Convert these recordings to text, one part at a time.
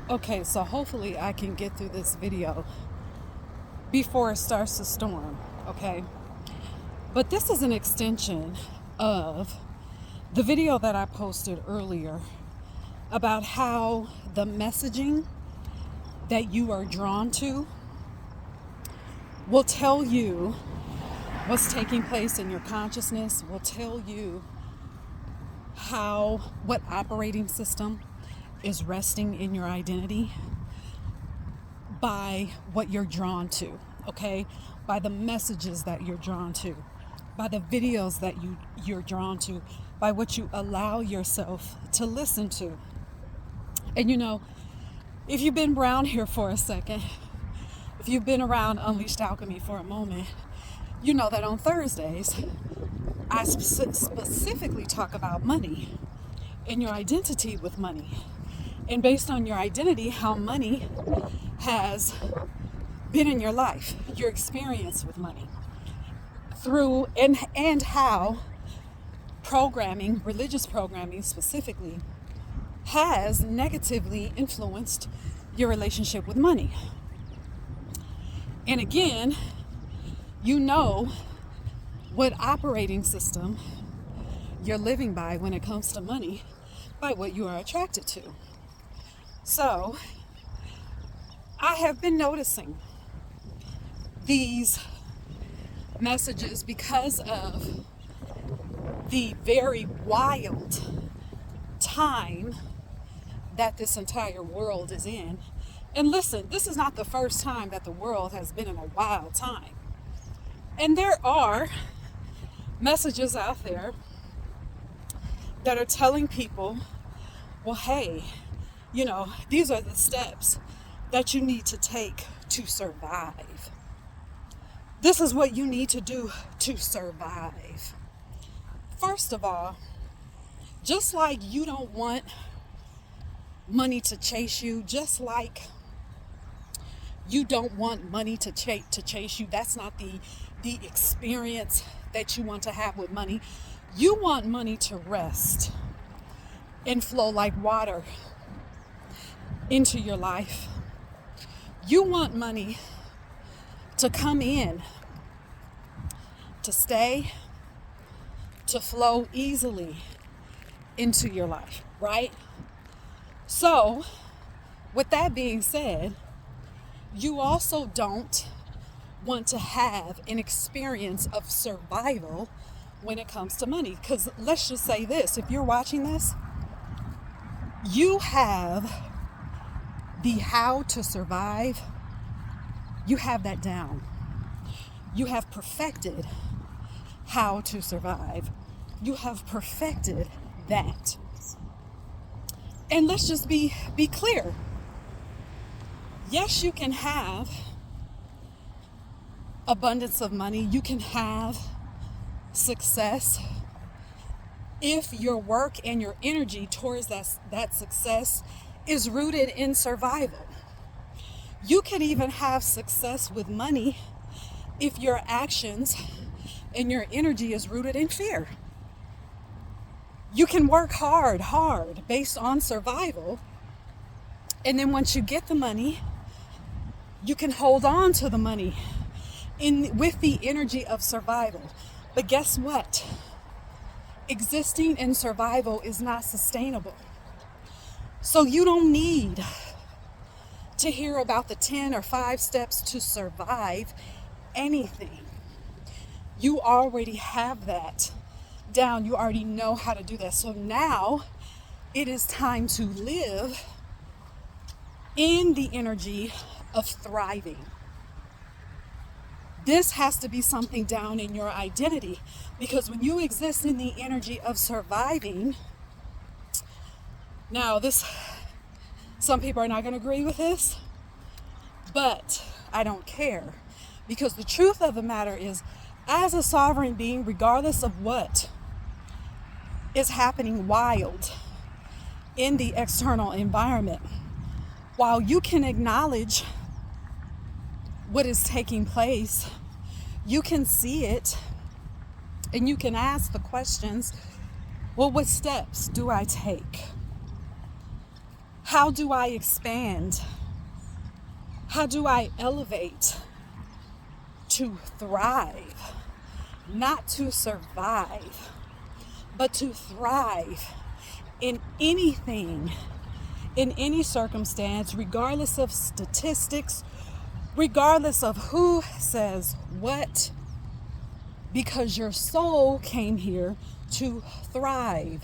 Okay, so hopefully I can get through this video before it starts to storm, okay? But this is an extension of the video that I posted earlier about how the messaging that you are drawn to will tell you what's taking place in your consciousness, will tell you what operating system is resting in your identity by what you're drawn to, okay? By the messages that you're drawn to, by the videos that you're drawn to, by what you allow yourself to listen to. And you know, if you've been around here for a second, if you've been around Unleashed Alchemy for a moment, you know that on Thursdays, I specifically talk about money and your identity with money. And based on your identity, how money has been in your life, your experience with money, through and how programming, religious programming specifically, has negatively influenced your relationship with money. And again, you know what operating system you're living by when it comes to money by what you are attracted to. So, I have been noticing these messages because of the very wild time that this entire world is in. And listen, this is not the first time that the world has been in a wild time. And there are messages out there that are telling people, well, hey, you know, these are the steps that you need to take to survive. This is what you need to do to survive. First of all, just like you don't want money to chase you, just like you don't want money to chase you, that's not the experience that you want to have with money. You want money to rest and flow like water into your life. You want money to come in, to stay, to flow easily into your life, right? So, with that being said, you also don't want to have an experience of survival when it comes to money. Because let's just say this, if you're watching this, you have the how to survive, you have that down. You have perfected how to survive. You have perfected that. And let's just be clear. Yes, you can have abundance of money. You can have success if your work and your energy towards that success is rooted in survival. You can even have success with money if your actions and your energy is rooted in fear. You can work hard based on survival. And then once you get the money, you can hold on to the money with the energy of survival. But guess what? Existing in survival is not sustainable. So you don't need to hear about the 10 or 5 steps to survive anything. You already have that down. You already know how to do that. So now it is time to live in the energy of thriving. This has to be something down in your identity, because when you exist in the energy of surviving, now some people are not going to agree with this, but I don't care, because the truth of the matter is, as a sovereign being, regardless of what is happening wild in the external environment, while you can acknowledge what is taking place, you can see it, and you can ask the questions, well, what steps do I take? How do I expand? How do I elevate to thrive? Not to survive, but to thrive in anything, in any circumstance, regardless of statistics, regardless of who says what, because your soul came here to thrive.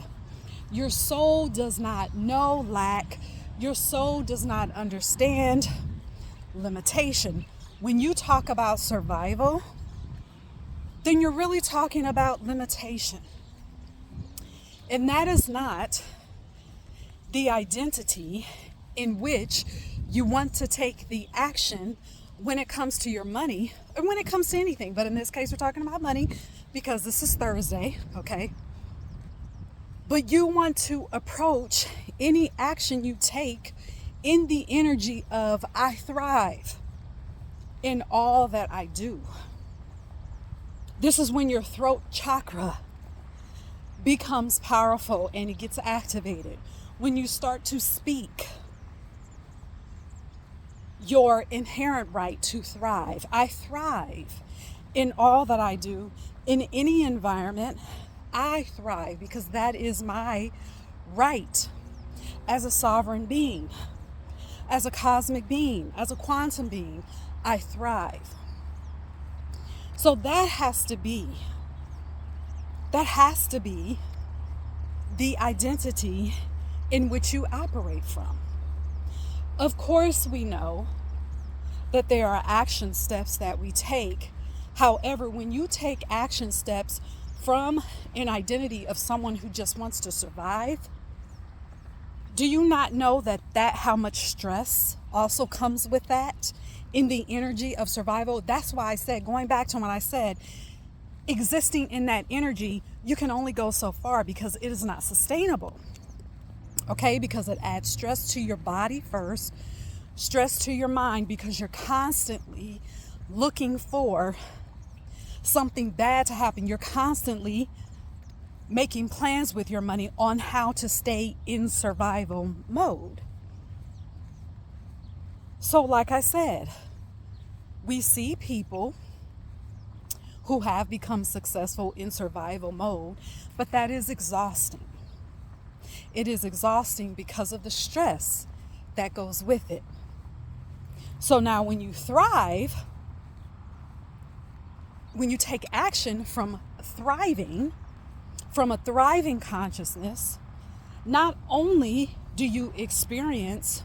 Your soul does not know lack. Your soul does not understand limitation. When you talk about survival, then you're really talking about limitation. And that is not the identity in which you want to take the action when it comes to your money, or when it comes to anything. But in this case, we're talking about money because this is Thursday, okay? But you want to approach any action you take in the energy of, I thrive in all that I do. This is when your throat chakra becomes powerful and it gets activated. When you start to speak your inherent right to thrive. I thrive in all that I do. In any environment, I thrive because that is my right as a sovereign being, as a cosmic being, as a quantum being. I thrive. So that has to be the identity in which you operate from. Of course, we know that there are action steps that we take. However, when you take action steps from an identity of someone who just wants to survive, do you not know that how much stress also comes with that in the energy of survival? That's why I said, going back to when I said, existing in that energy, you can only go so far because it is not sustainable. Okay, because it adds stress to your body first, stress to your mind, because you're constantly looking for something bad to happen. You're constantly making plans with your money on how to stay in survival mode. So like I said, we see people who have become successful in survival mode, but that is exhausting. It is exhausting because of the stress that goes with it. So now when you thrive, when you take action from thriving, from a thriving consciousness, not only do you experience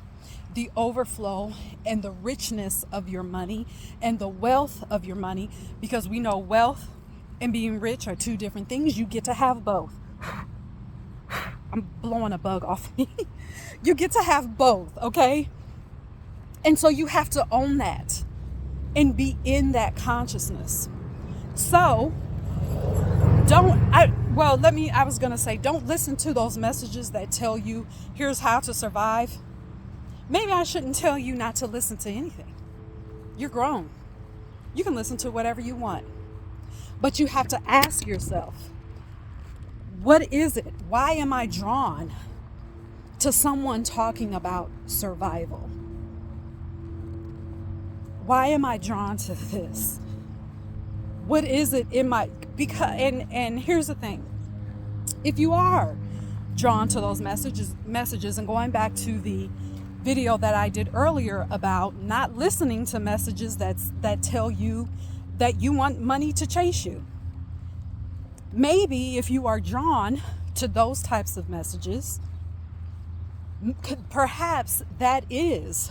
the overflow and the richness of your money and the wealth of your money, because we know wealth and being rich are two different things. You get to have both. I'm blowing a bug off me. You get to have both, okay? And so you have to own that and be in that consciousness. So don't listen to those messages that tell you, here's how to survive. Maybe I shouldn't tell you not to listen to anything. You're grown. You can listen to whatever you want. But you have to ask yourself, what is it? Why am I drawn to someone talking about survival? Why am I drawn to this? What is it in my, because, and here's the thing. If you are drawn to those messages, and going back to the video that I did earlier about not listening to messages that tell you that you want money to chase you. Maybe if you are drawn to those types of messages, perhaps that is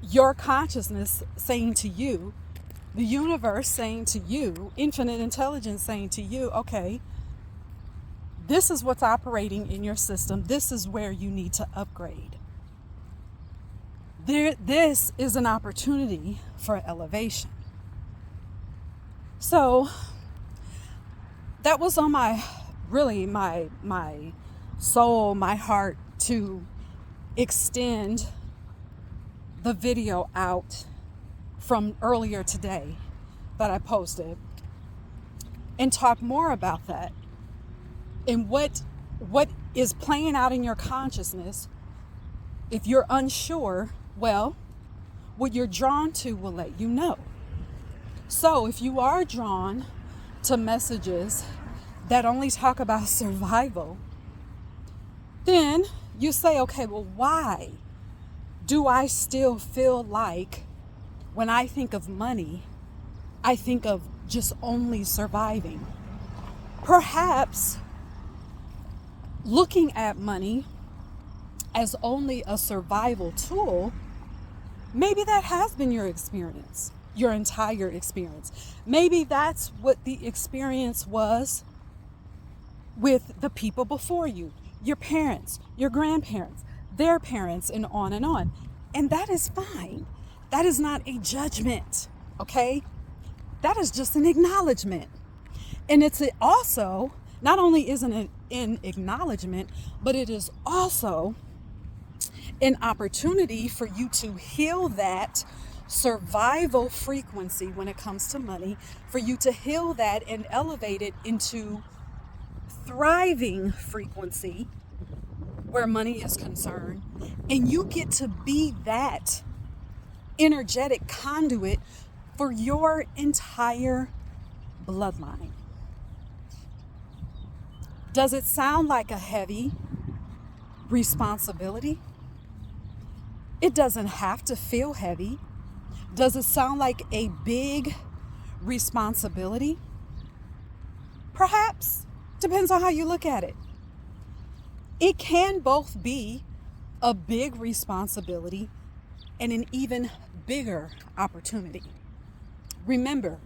your consciousness saying to you, the universe saying to you, infinite intelligence saying to you, okay, this is what's operating in your system. This is where you need to upgrade. This is an opportunity for elevation. So that was on my soul, my heart, to extend the video out from earlier today that I posted and talk more about that and what is playing out in your consciousness, if you're unsure, well, what you're drawn to will let you know. So if you are drawn to messages that only talk about survival, then you say, okay, well, why do I still feel like when I think of money, I think of just only surviving? Perhaps looking at money as only a survival tool, maybe that has been your experience, your entire experience. Maybe that's what the experience was with the people before you, your parents, your grandparents, their parents, and on and on. And that is fine. That is not a judgment, okay? That is just an acknowledgement. And it's also, not only isn't it an acknowledgement, but it is also an opportunity for you to heal that survival frequency when it comes to money, for you to heal that and elevate it into thriving frequency where money is concerned. And you get to be that energetic conduit for your entire bloodline. Does it sound like a heavy responsibility? It doesn't have to feel heavy. Does it sound like a big responsibility? Perhaps. Depends on how you look at it. It can both be a big responsibility and an even bigger opportunity. Remember,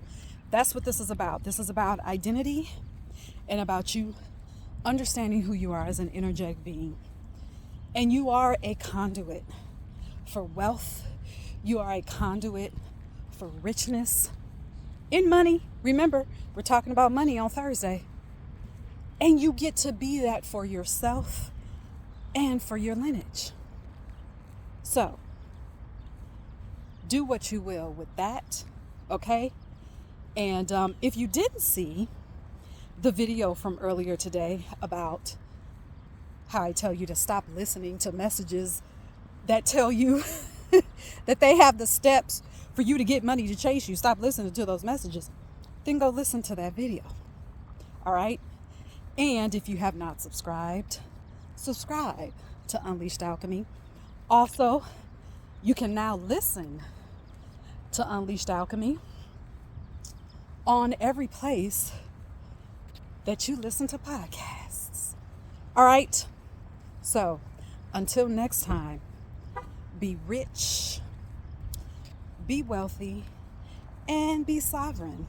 that's what this is about. This is about identity and about you understanding who you are as an energetic being. And you are a conduit for wealth. You are a conduit for richness in money. Remember, we're talking about money on Thursday. And you get to be that for yourself and for your lineage. So, do what you will with that, okay? And if you didn't see the video from earlier today about how I tell you to stop listening to messages that tell you that they have the steps for you to get money to chase you, stop listening to those messages, then go listen to that video, all right? And if you have not subscribed, subscribe to Unleashed Alchemy. Also, you can now listen to Unleashed Alchemy on every place that you listen to podcasts. All right? So, until next time, be rich, be wealthy, and be sovereign.